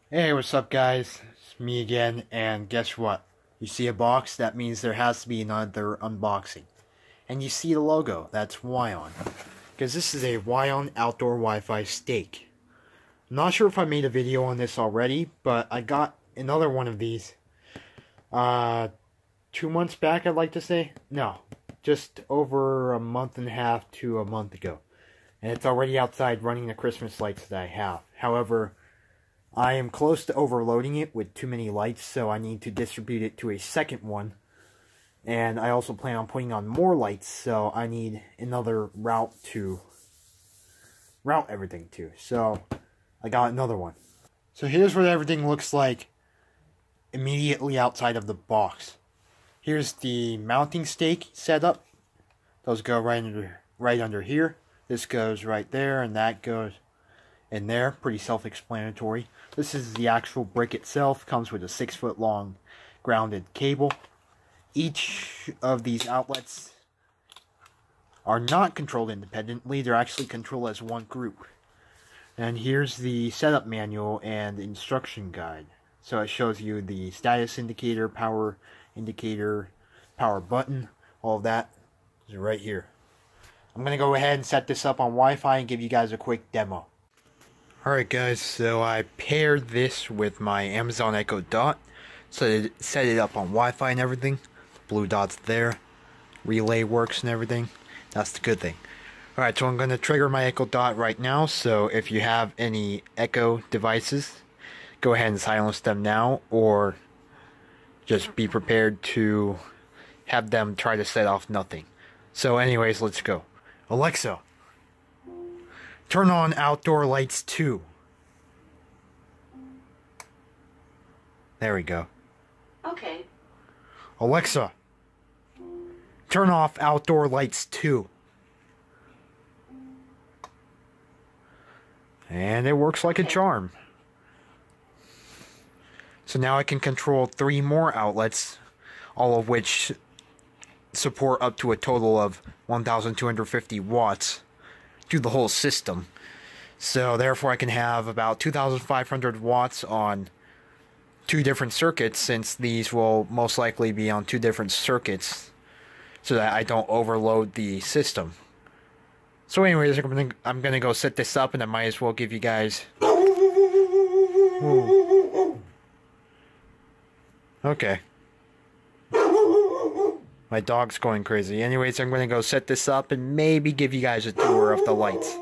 Hey, what's up guys? It's me again, and guess what? You see a box? That means there has to be another unboxing. And you see the logo, that's WiOn. Because this is a WiOn outdoor Wi-Fi stake. I'm not sure if I made a video on this already, but I got another one of these 2 months back, I'd like to say. No, just over a month and a half to a month ago. And it's already outside running the Christmas lights that I have. However, I am close to overloading it with too many lights, so I need to distribute it to a second one. And I also plan on putting on more lights, so I need another route to route everything to. So I got another one. So here's what everything looks like immediately outside of the box. Here's the mounting stake setup. Those go right under here. This goes right there, and that goes in there. Pretty self-explanatory. This is the actual brick itself. Comes with a 6-foot long grounded cable. Each of these outlets are not controlled independently. They're actually controlled as one group. And here's the setup manual and instruction guide. So it shows you the status indicator, power button, all of that is right here. I'm going to go ahead and set this up on Wi-Fi and give you guys a quick demo. Alright guys, so I paired this with my Amazon Echo Dot, so set it up on Wi-Fi and everything. Blue dot's there, relay works and everything. That's the good thing. Alright, so I'm going to trigger my Echo Dot right now, so if you have any Echo devices, go ahead and silence them now, or just be prepared to have them try to set off nothing. So anyways, let's go. Alexa, turn on outdoor lights 2. There we go. Okay. Alexa, turn off outdoor lights 2. And it works like a charm. So now I can control 3 more outlets, all of which support up to a total of 1,250 watts through the whole system. So therefore I can have about 2,500 watts on 2 different circuits, since these will most likely be on 2 different circuits, so that I don't overload the system. So anyways, I'm gonna go set this up, and I might as well give you guys... Ooh. Okay. My dog's going crazy. Anyways, I'm gonna go set this up and maybe give you guys a tour of the lights.